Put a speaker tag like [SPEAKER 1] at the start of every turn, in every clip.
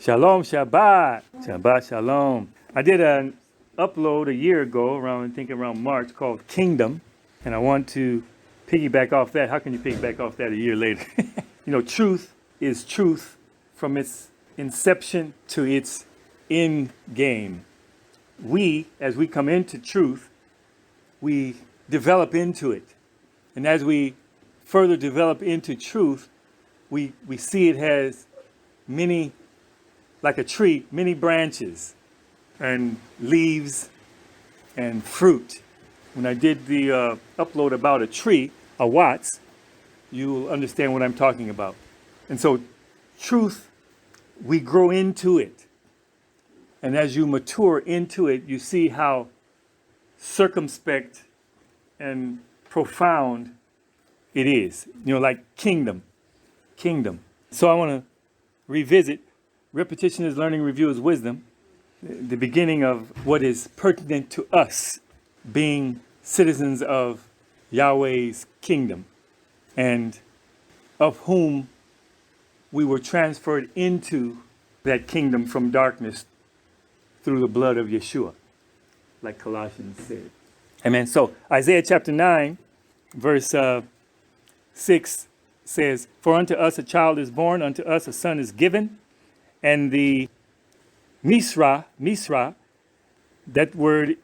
[SPEAKER 1] Shalom, Shabbat. Shabbat, Shalom. I did an upload a year ago, around March, called Kingdom. And I want to piggyback off that. How can you piggyback off that a year later? Truth is truth from its inception to its end game. As we come into truth, we develop into it. And as we further develop into truth, we see it has many, like a tree, many branches and leaves and fruit. When I did the upload about a tree, a Watts, you'll understand what I'm talking about. And so truth, we grow into it. And as you mature into it, you see how circumspect and profound it is. Like kingdom. So I want to revisit. Repetition is learning, review is wisdom. The beginning of what is pertinent to us being citizens of Yahweh's kingdom, and of whom we were transferred into that kingdom from darkness through the blood of Yeshua, like Colossians said. Amen. So Isaiah chapter 9, verse 6 says, "For unto us a child is born, unto us a son is given." And the Misra, that word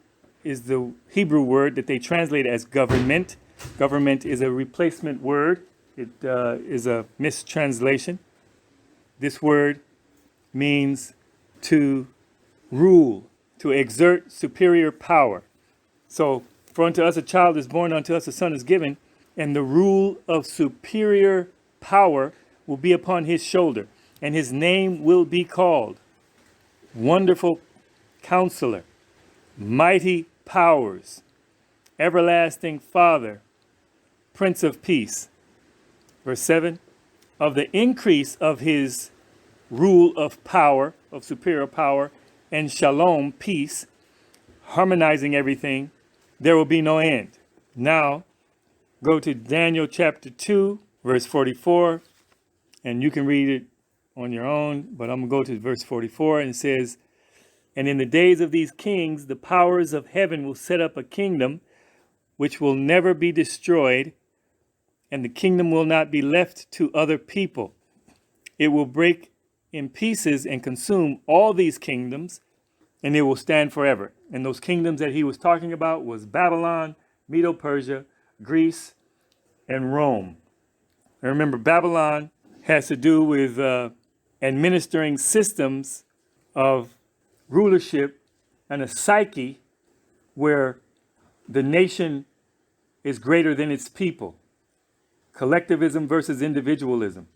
[SPEAKER 1] is the Hebrew word that they translate as government. Government is a replacement word. It is a mistranslation. This word means to rule, to exert superior power. So, for unto us a child is born, unto us a son is given, and the rule of superior power will be upon his shoulder, and his name will be called Wonderful Counselor, Mighty Powers, Everlasting Father, Prince of Peace. Verse 7, of the increase of his rule of power, of superior power, and shalom, peace, harmonizing everything, there will be no end. Now, go to Daniel chapter 2, verse 44, and you can read it on your own, but I'm going to go to verse 44, and it says, "And in the days of these kings, the powers of heaven will set up a kingdom which will never be destroyed, and the kingdom will not be left to other people. It will break in pieces and consume all these kingdoms, and it will stand forever." And those kingdoms that he was talking about was Babylon, Medo-Persia, Greece, and Rome. And remember, Babylon has to do with administering systems of rulership and a psyche where the nation is greater than its people. Collectivism versus individualism.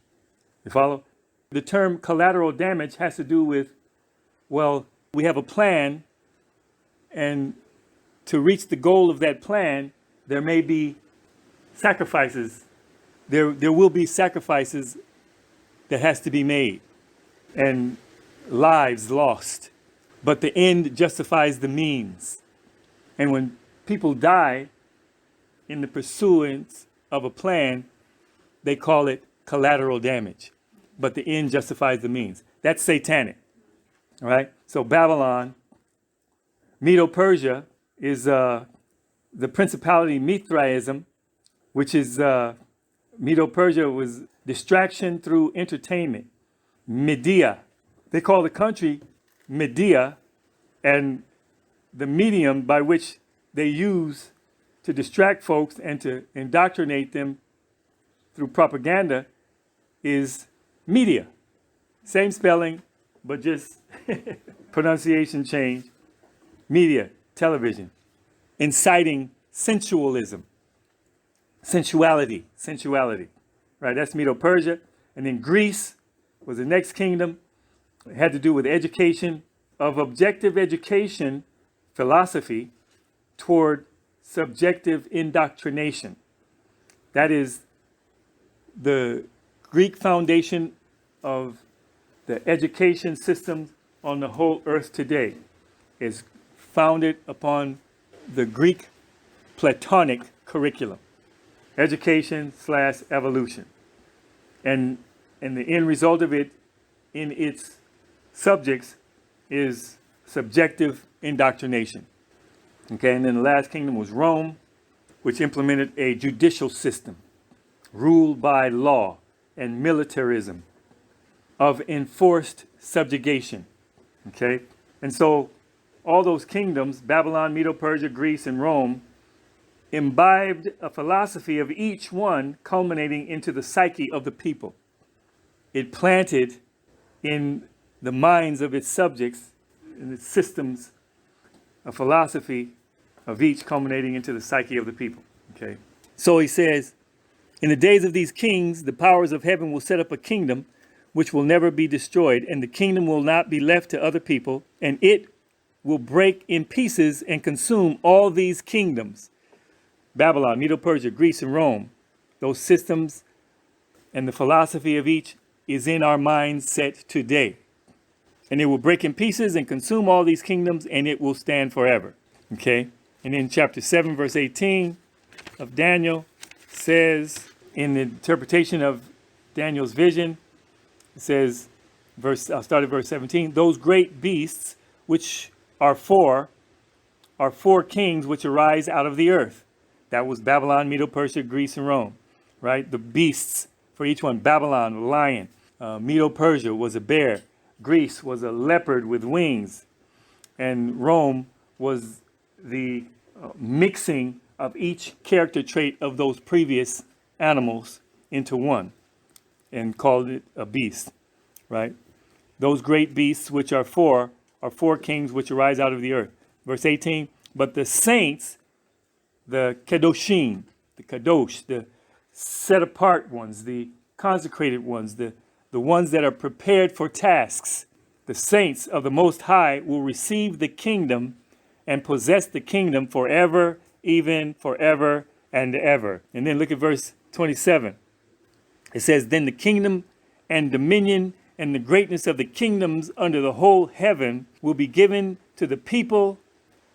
[SPEAKER 1] You follow? The term collateral damage has to do with, we have a plan, and to reach the goal of that plan, there may be sacrifices. There will be sacrifices that has to be made and lives lost. But the end justifies the means. And when people die in the pursuance of a plan, they call it collateral damage. But the end justifies the means. That's satanic. All right? So Babylon, Medo-Persia is the principality Mithraism, which is Medo-Persia was distraction through entertainment. Media. They call the country Media, and the medium by which they use to distract folks and to indoctrinate them through propaganda is media. Same spelling, but just pronunciation change. Media, television, inciting sensualism, sensuality. Right, that's Medo-Persia. And then Greece was the next kingdom. It had to do with education, of objective education philosophy toward subjective indoctrination. That is the Greek foundation of the education system on the whole earth today, is founded upon the Greek Platonic curriculum, education/evolution. And the end result of it, in its subjects is subjective indoctrination. Okay, and then the last kingdom was Rome, which implemented a judicial system ruled by law and militarism of enforced subjugation. Okay, and so all those kingdoms, Babylon, Medo-Persia, Greece, and Rome, imbibed a philosophy of each one culminating into the psyche of the people. It planted in the minds of its subjects, in its systems, a philosophy of each culminating into the psyche of the people. Okay. So he says, in the days of these kings, the powers of heaven will set up a kingdom which will never be destroyed, and the kingdom will not be left to other people, and it will break in pieces and consume all these kingdoms. Babylon, Medo-Persia, Greece, and Rome, those systems and the philosophy of each is in our mindset today. And it will break in pieces and consume all these kingdoms, and it will stand forever. Okay? And in chapter 7, verse 18 of Daniel says, in the interpretation of Daniel's vision, it says, I'll start at verse 17, those great beasts which are four kings which arise out of the earth. That was Babylon, Medo-Persia, Greece, and Rome, right? The beasts for each one. Babylon, a lion. Medo-Persia was a bear. Greece was a leopard with wings. And Rome was the mixing of each character trait of those previous animals into one and called it a beast, right? Those great beasts, which are four kings which arise out of the earth. Verse 18, but the saints, the Kedoshim, the Kadosh, the set apart ones, the consecrated ones, the ones that are prepared for tasks, the saints of the Most High will receive the kingdom and possess the kingdom forever, even forever and ever. And then look at verse 27. It says, then the kingdom and dominion and the greatness of the kingdoms under the whole heaven will be given to the people,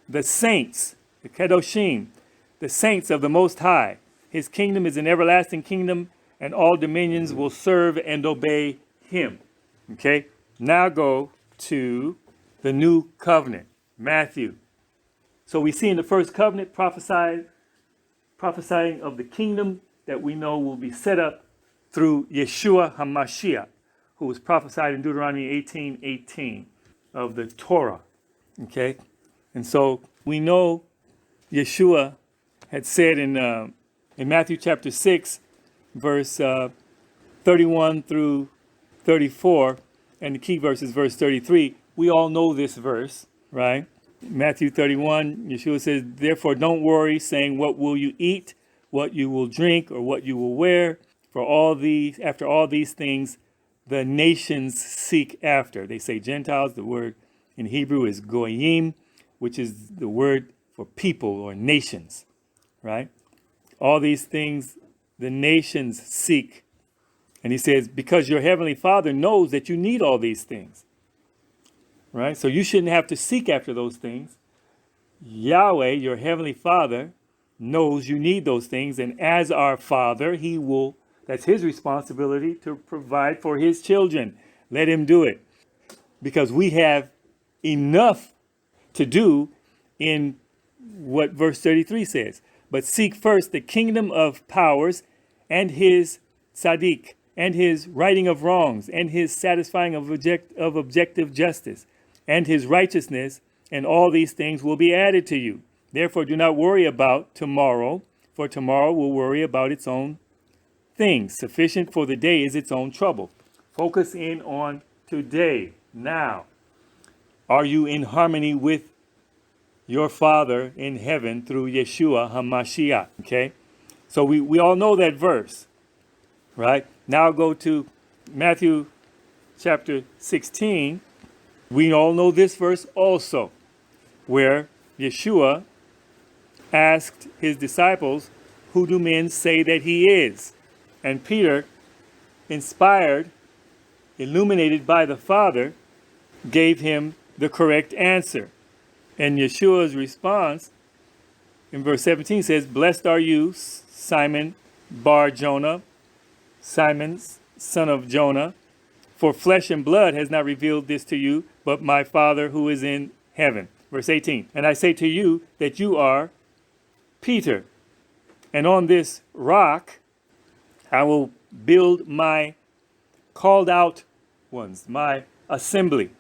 [SPEAKER 1] the saints, the Kedoshim, the saints of the Most High. His kingdom is an everlasting kingdom, and all dominions will serve and obey him. Okay, now go to the new covenant, Matthew. So we see in the first covenant prophesying of the kingdom that we know will be set up through Yeshua HaMashiach, who was prophesied in Deuteronomy 18:18 of the Torah. Okay, and so we know Yeshua had said in Matthew chapter 6, verse 31 through 34, and the key verse is verse 33. We all know this verse, right? Matthew 31, Yeshua says, therefore don't worry, saying, what will you eat, what you will drink, or what you will wear? For after all these things, the nations seek after. They say Gentiles. The word in Hebrew is goyim, which is the word for people or nations, right? All these things the nations seek. And he says, because your heavenly Father knows that you need all these things, right? So you shouldn't have to seek after those things. Yahweh, your heavenly Father, knows you need those things. And as our Father, that's his responsibility to provide for his children. Let him do it. Because we have enough to do in what verse 33 says. But seek first the kingdom of powers and his tzaddik, and his righting of wrongs, and his satisfying of objective justice, and his righteousness, and all these things will be added to you. Therefore do not worry about tomorrow, for tomorrow will worry about its own things. Sufficient for the day is its own trouble. Focus in on today, now. Are you in harmony with your Father in heaven through Yeshua HaMashiach? Okay, so we all know that verse, right? Now go to Matthew chapter 16. We all know this verse also, where Yeshua asked his disciples, who do men say that he is? And Peter, inspired, illuminated by the Father, gave him the correct answer. And Yeshua's response in verse 17 says, blessed are you, Simon Bar Jonah, Simon, son of Jonah, For flesh and blood has not revealed this to you, but my Father who is in heaven. Verse 18. And I say to you that you are Peter, and on this rock I will build my called out ones, my assembly,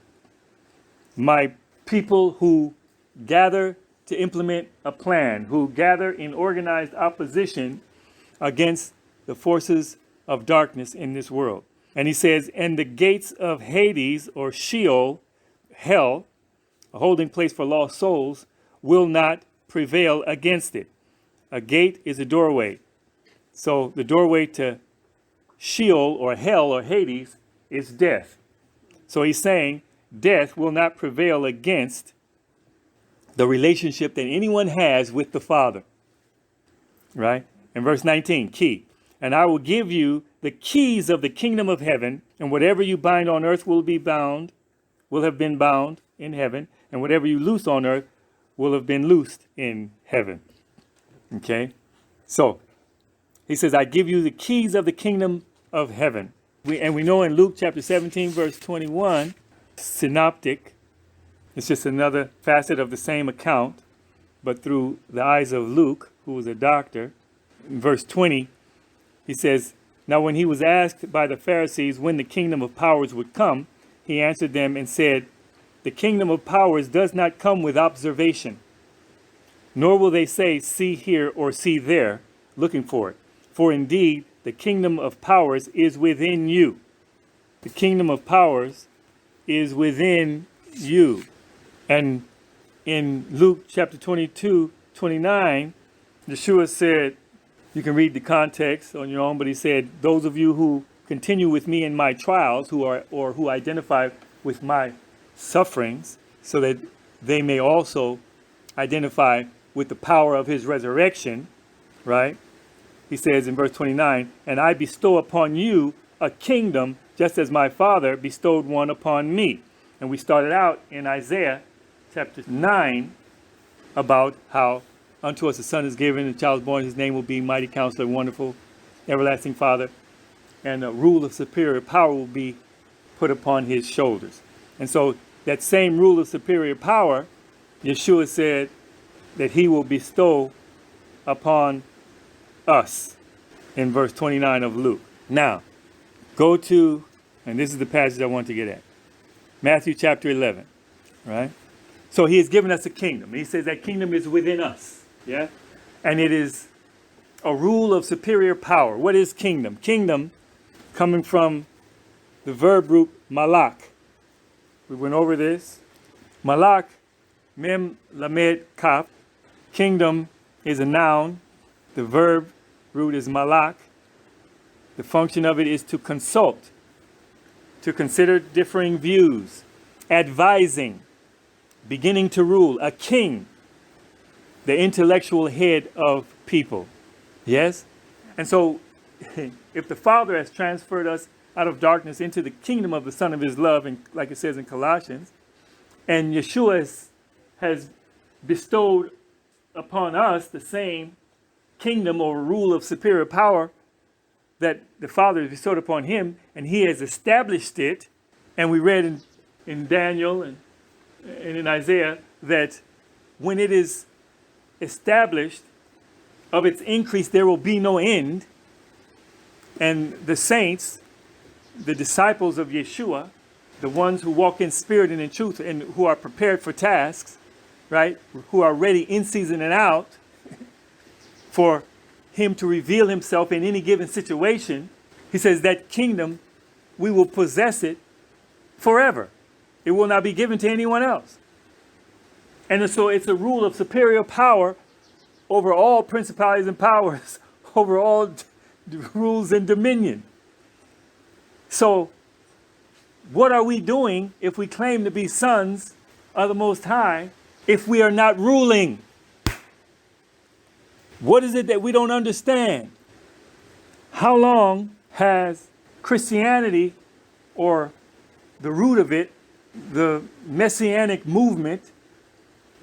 [SPEAKER 1] my people who gather to implement a plan, who gather in organized opposition against the forces of darkness in this world. And he says, and the gates of Hades, or Sheol, hell, a holding place for lost souls, will not prevail against it. A gate is a doorway. So the doorway to Sheol, or hell, or Hades, is death. So he's saying death will not prevail against the relationship that anyone has with the Father. Right? And verse 19, key. And I will give you the keys of the kingdom of heaven, and whatever you bind on earth will have been bound in heaven, and whatever you loose on earth will have been loosed in heaven. Okay? So, he says, I give you the keys of the kingdom of heaven. We know in Luke chapter 17, verse 21, synoptic, it's just another facet of the same account, but through the eyes of Luke, who was a doctor. In verse 20, he says, now when he was asked by the Pharisees when the kingdom of powers would come, he answered them and said, the kingdom of powers does not come with observation, nor will they say, see here or see there, looking for it. For indeed, the kingdom of powers is within you. The kingdom of powers is within you. And in Luke chapter 22, 29, Yeshua said, you can read the context on your own, but he said, those of you who continue with me in my trials, who identify with my sufferings, so that they may also identify with the power of his resurrection, right? He says in verse 29, and I bestow upon you a kingdom, just as my Father bestowed one upon me. And we started out in Isaiah chapter 9 about how unto us a son is given, a child is born, his name will be Mighty Counselor, Wonderful, Everlasting Father, and a rule of superior power will be put upon his shoulders. And so that same rule of superior power, Yeshua said that he will bestow upon us in verse 29 of Luke. Now, go to, and this is the passage I want to get at, Matthew chapter 11, right? So he has given us a kingdom. He says that kingdom is within us. Yeah, and it is a rule of superior power. What is kingdom? Kingdom, coming from the verb root malak. We went over this. Malak, mem lamed kaf. Kingdom is a noun. The verb root is malak. The function of it is to consult, to consider differing views, advising, beginning to rule. A king, the intellectual head of people. Yes? And so, if the Father has transferred us out of darkness into the kingdom of the Son of his love, and like it says in Colossians, and Yeshua has bestowed upon us the same kingdom or rule of superior power that the Father has bestowed upon him, and he has established it, and we read in Daniel and in Isaiah that when it is established, of its increase there will be no end. And the saints, the disciples of Yeshua, the ones who walk in spirit and in truth and who are prepared for tasks, right, who are ready in season and out for him to reveal himself in any given situation, he says that kingdom, we will possess it forever. It will not be given to anyone else. And so it's a rule of superior power over all principalities and powers, over all rules and dominion. So what are we doing if we claim to be sons of the Most High if we are not ruling? What is it that we don't understand? How long has Christianity, or the root of it, the Messianic movement,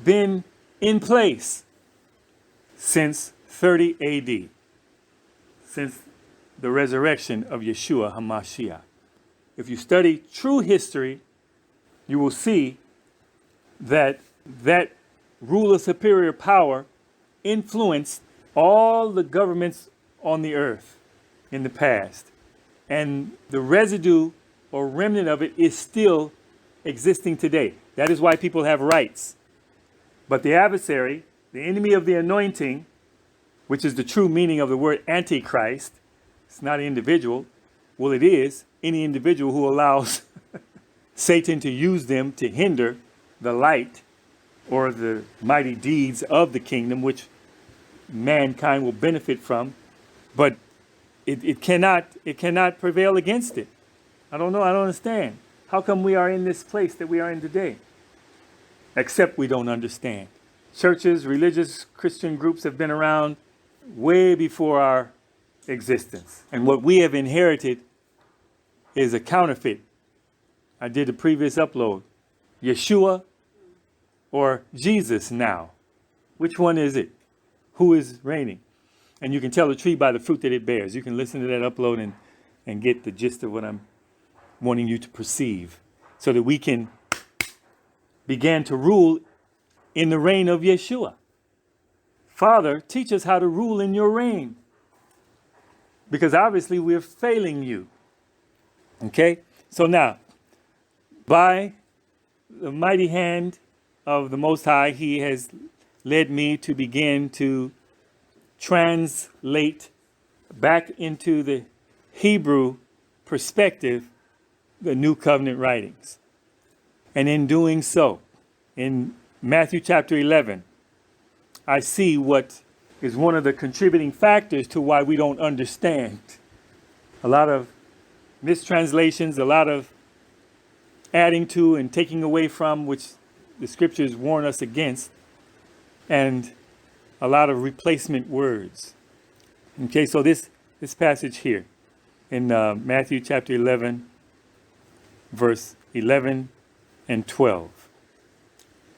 [SPEAKER 1] been in place? Since 30 AD, since the resurrection of Yeshua HaMashiach. if you study true history, you will see that that rule of superior power influenced all the governments on the earth in the past. And the residue or remnant of it is still existing today. That is why people have rights. But the adversary, the enemy of the anointing, which is the true meaning of the word antichrist, it's not an individual. Well, it is any individual who allows Satan to use them to hinder the light or the mighty deeds of the kingdom, which mankind will benefit from. But it cannot prevail against it. I don't know. I don't understand. How come we are in this place that we are in today? Except we don't understand. Churches, religious Christian groups have been around way before our existence. And what we have inherited is a counterfeit. I did the previous upload. Yeshua or Jesus now. Which one is it? Who is reigning? And you can tell a tree by the fruit that it bears. You can listen to that upload and get the gist of what I'm wanting you to perceive, so that we can begin to rule in the reign of Yeshua. Father, teach us how to rule in your reign, because obviously we're failing you. Okay? So now, by the mighty hand of the Most High, he has led me to begin to translate back into the Hebrew perspective the New Covenant writings. And in doing so, in Matthew chapter 11, I see what is one of the contributing factors to why we don't understand. A lot of mistranslations, a lot of adding to and taking away from, which the scriptures warn us against, and a lot of replacement words. Okay, so this passage here in Matthew chapter 11, verse 11 and 12.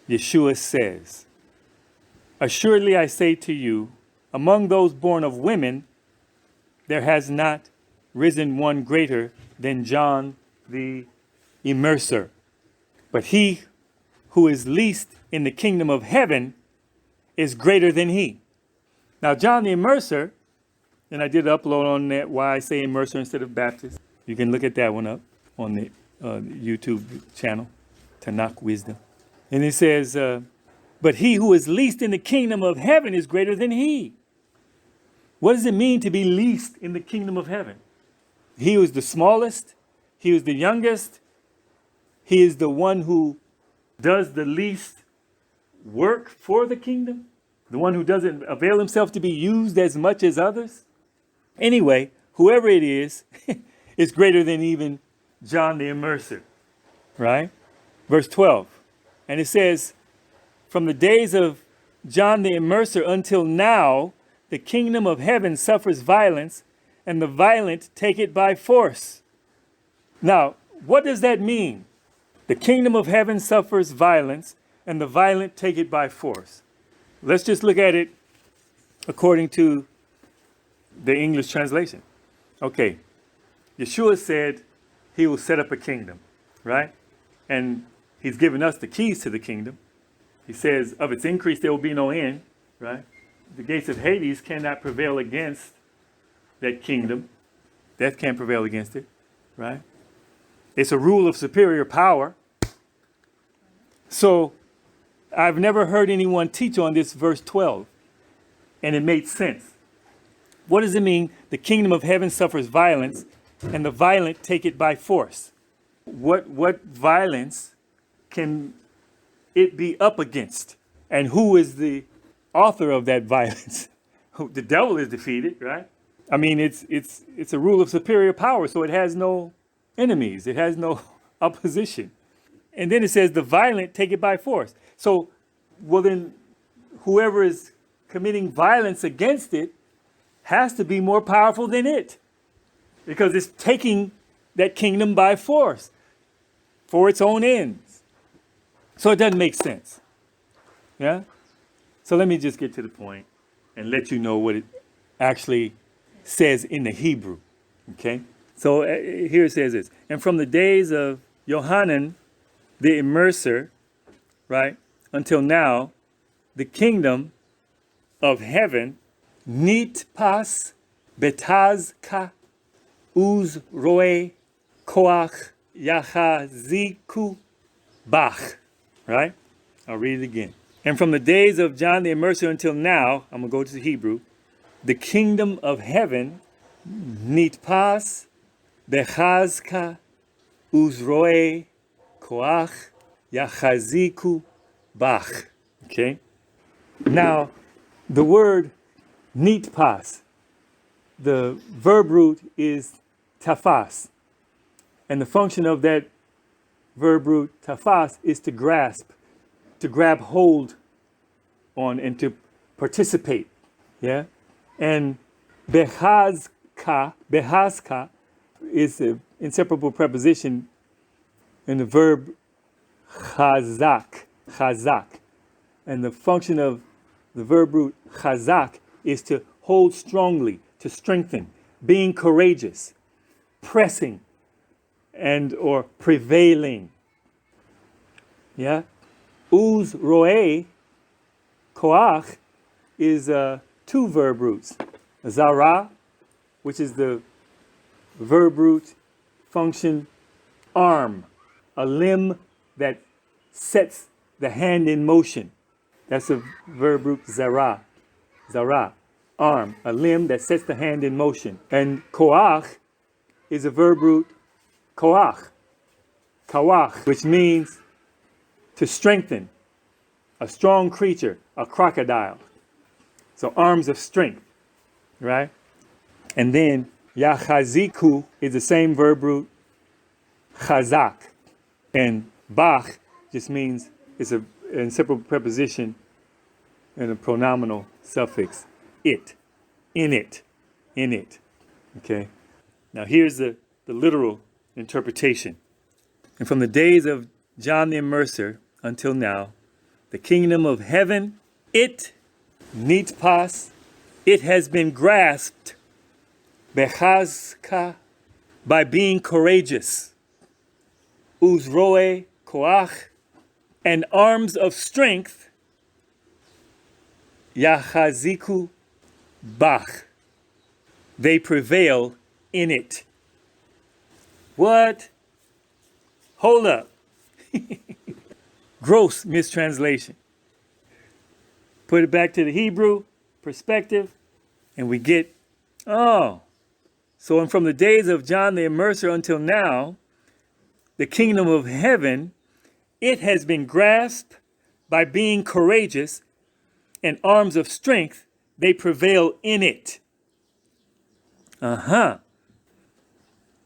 [SPEAKER 1] Yeshua says, "Assuredly I say to you, among those born of women, there has not risen one greater than John the Immerser. But he who is least in the kingdom of heaven is greater than he." Now, John the Immerser, and I did upload on that why I say Immerser instead of Baptist. You can look at that one up on the YouTube channel, Tanakh Wisdom. And it says, but he who is least in the kingdom of heaven is greater than he. What does it mean to be least in the kingdom of heaven? He who is the smallest, he who is the youngest, he is the one who does the least work for the kingdom, the one who doesn't avail himself to be used as much as others. Anyway, whoever it is greater than even John the Immerser, right? Verse 12, and it says, from the days of John the Immerser until now, the kingdom of heaven suffers violence, and the violent take it by force. Now, what does that mean? The kingdom of heaven suffers violence, and the violent take it by force. Let's just look at it according to the English translation. Okay, Yeshua said he will set up a kingdom, right? And he's given us the keys to the kingdom. He says, of its increase there will be no end, right? The gates of Hades cannot prevail against that kingdom. Death can't prevail against it, right? It's a rule of superior power. So I've never heard anyone teach on this verse 12, and it made sense. What does it mean? The kingdom of heaven suffers violence, and the violent take it by force. What violence can it be up against? And who is the author of that violence? The devil is defeated, right? I mean, it's a rule of superior power, so it has no enemies. It has no opposition. And then it says the violent take it by force. So, well then, whoever is committing violence against it has to be more powerful than it, because it's taking that kingdom by force for its own ends. So it doesn't make sense. Yeah? So let me just get to the point and let you know what it actually says in the Hebrew. Okay? So here it says this. And from the days of Yohanan the Immerser, right, until now, the kingdom of heaven, nitpas betazka uz roe koach yachaziku bach. Right? I'll read it again. And from the days of John the Immerser until now, I'm going to go to the Hebrew, the kingdom of heaven, nitpas bechazka uzroe koach yachaziku bach. Okay? Now, the word nitpas, the verb root is tafas. And the function of that verb root tafas is to grasp, to grab hold on, and to participate. Yeah? And behazka is an inseparable preposition in the verb chazak. And the function of the verb root chazak is to hold strongly, to strengthen, being courageous, pressing, and or prevailing. Yeah? Uz roe koach is two verb roots. Zara, which is the verb root function arm, a limb that sets the hand in motion. That's a verb root zara, arm, a limb that sets the hand in motion. And koach is a verb root kawach, which means to strengthen, a strong creature, a crocodile. So arms of strength, right? And then yachaziku is the same verb root chazak. And bach just means it's an inseparable preposition and a pronominal suffix, it, in it. Okay? Now here's the literal interpretation. And from the days of John the Immerser until now, the kingdom of heaven, it, nitpas, it has been grasped, bechazka, by being courageous, uzroe koach, and arms of strength, yachaziku bach, they prevail in it. What? Hold up. Gross mistranslation. Put it back to the Hebrew perspective, and we get, so and from the days of John the Immerser until now, the kingdom of heaven, it has been grasped by being courageous, and arms of strength, they prevail in it.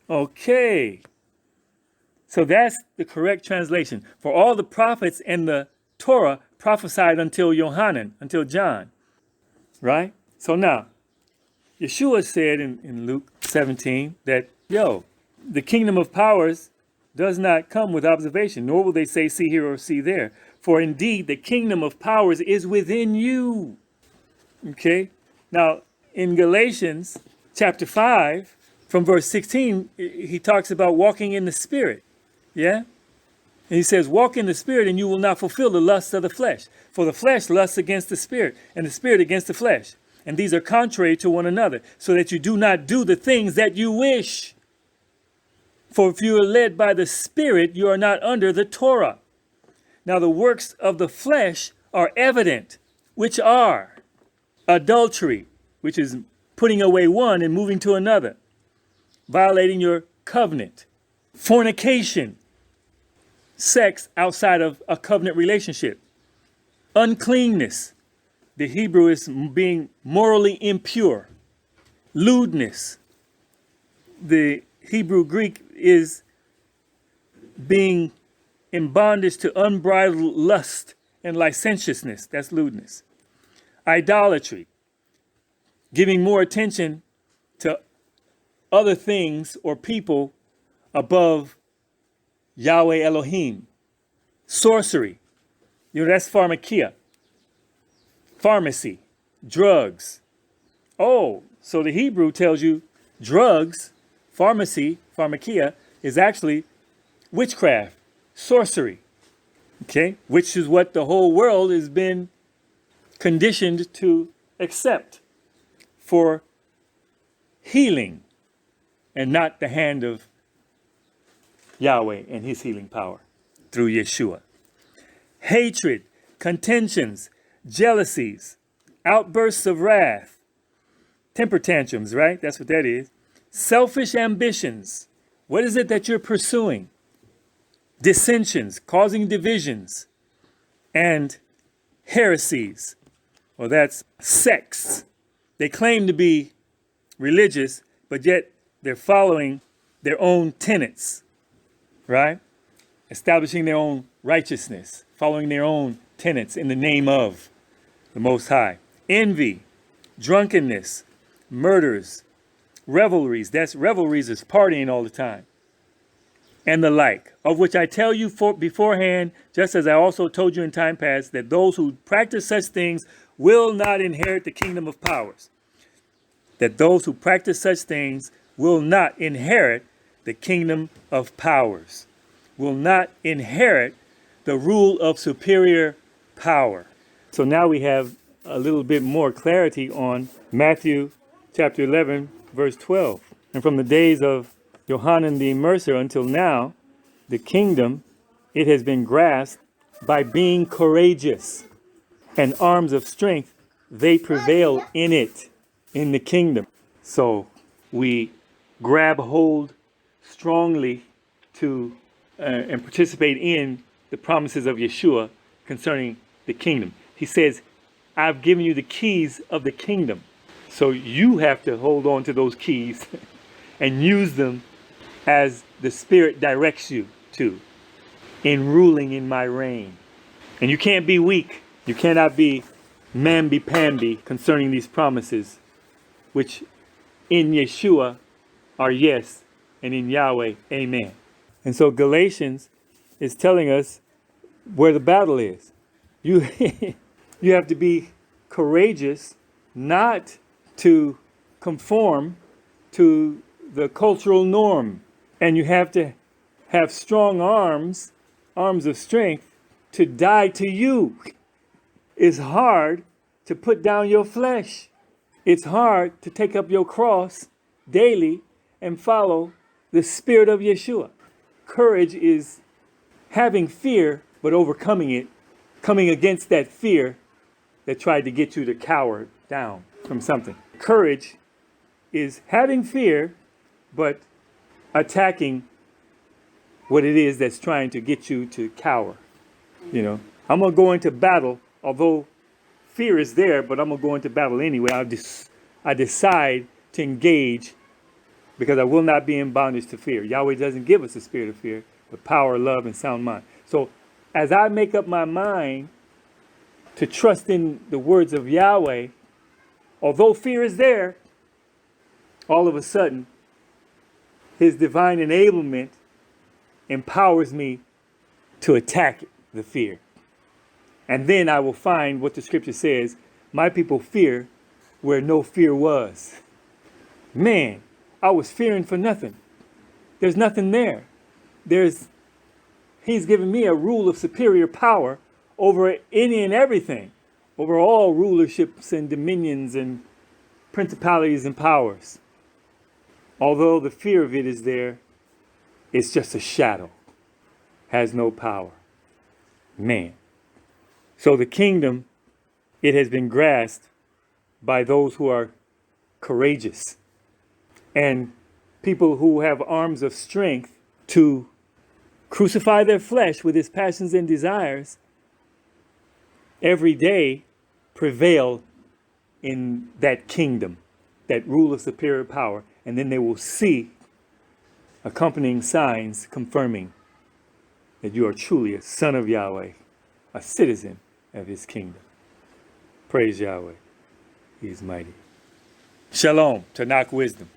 [SPEAKER 1] Okay. So that's the correct translation. For all the prophets and the Torah prophesied until Yohanan, until John. Right? So now, Yeshua said in Luke 17 that, the kingdom of powers does not come with observation, nor will they say, see here or see there. For indeed, the kingdom of powers is within you. Okay? Now, in Galatians chapter 5, from verse 16, he talks about walking in the Spirit. Yeah? And he says, walk in the Spirit and you will not fulfill the lusts of the flesh. For the flesh lusts against the Spirit, and the Spirit against the flesh. And these are contrary to one another, so that you do not do the things that you wish. For if you are led by the Spirit, you are not under the Torah. Now the works of the flesh are evident, which are adultery, which is putting away one and moving to another, violating your covenant, fornication, sex outside of a covenant relationship, uncleanness, the Hebrew is being morally impure, lewdness, the Hebrew Greek is being in bondage to unbridled lust and licentiousness, that's lewdness, idolatry, giving more attention to other things or people above Yahweh Elohim, sorcery, that's pharmakia, pharmacy, drugs. So the Hebrew tells you drugs, pharmakia, is actually witchcraft, sorcery, okay? Which is what the whole world has been conditioned to accept for healing, and not the hand of Yahweh and his healing power through Yeshua. Hatred, contentions, jealousies, outbursts of wrath, temper tantrums, right? That's what that is. Selfish ambitions. What is it that you're pursuing? Dissensions, causing divisions, and heresies. Well, that's sects. They claim to be religious, but yet they're following their own tenets, right? Establishing their own righteousness, following their own tenets in the name of the Most High. Envy, drunkenness, murders, revelries. Revelries is partying all the time. And the like, of which I tell you beforehand, just as I also told you in time past, that those who practice such things will not inherit the kingdom of powers. That those who practice such things will not inherit the kingdom of powers, will not inherit the rule of superior power. So now we have a little bit more clarity on Matthew chapter 11, verse 12. And from the days of Yohanan the Immerser until now, the kingdom, it has been grasped by being courageous, and arms of strength, they prevail in it, in the kingdom. So we grab hold strongly to and participate in the promises of Yeshua concerning the kingdom. He says, I've given you the keys of the kingdom. So you have to hold on to those keys and use them as the Spirit directs you to, in ruling in my reign. And you can't be weak. You cannot be mamby-pamby concerning these promises, which in Yeshua are yes, and in Yahweh, amen. And so Galatians is telling us where the battle is. You, you have to be courageous not to conform to the cultural norm. And you have to have strong arms of strength, to die to you. It's hard to put down your flesh. It's hard to take up your cross daily and follow the Spirit of Yeshua. Courage is having fear, but overcoming it, coming against that fear that tried to get you to cower down from something. Courage is having fear, but attacking what it is that's trying to get you to cower. You know, I'm going to go into battle, although fear is there, but I'm going to go into battle anyway. I decide to engage because I will not be in bondage to fear. Yahweh doesn't give us a spirit of fear, but power, love, and sound mind. So as I make up my mind to trust in the words of Yahweh, although fear is there, all of a sudden, his divine enablement empowers me to attack the fear. And then I will find what the scripture says, my people fear where no fear was. Man, I was fearing for nothing. There's nothing there. He's given me a rule of superior power over any and everything, over all rulerships and dominions and principalities and powers. Although the fear of it is there, it's just a shadow, has no power. Man. So the kingdom, it has been grasped by those who are courageous and people who have arms of strength to crucify their flesh with its passions and desires every day, prevail in that kingdom, that rule of superior power. And then they will see accompanying signs confirming that you are truly a son of Yahweh, a citizen of his kingdom. Praise Yahweh. He is mighty. Shalom. Tanakh wisdom.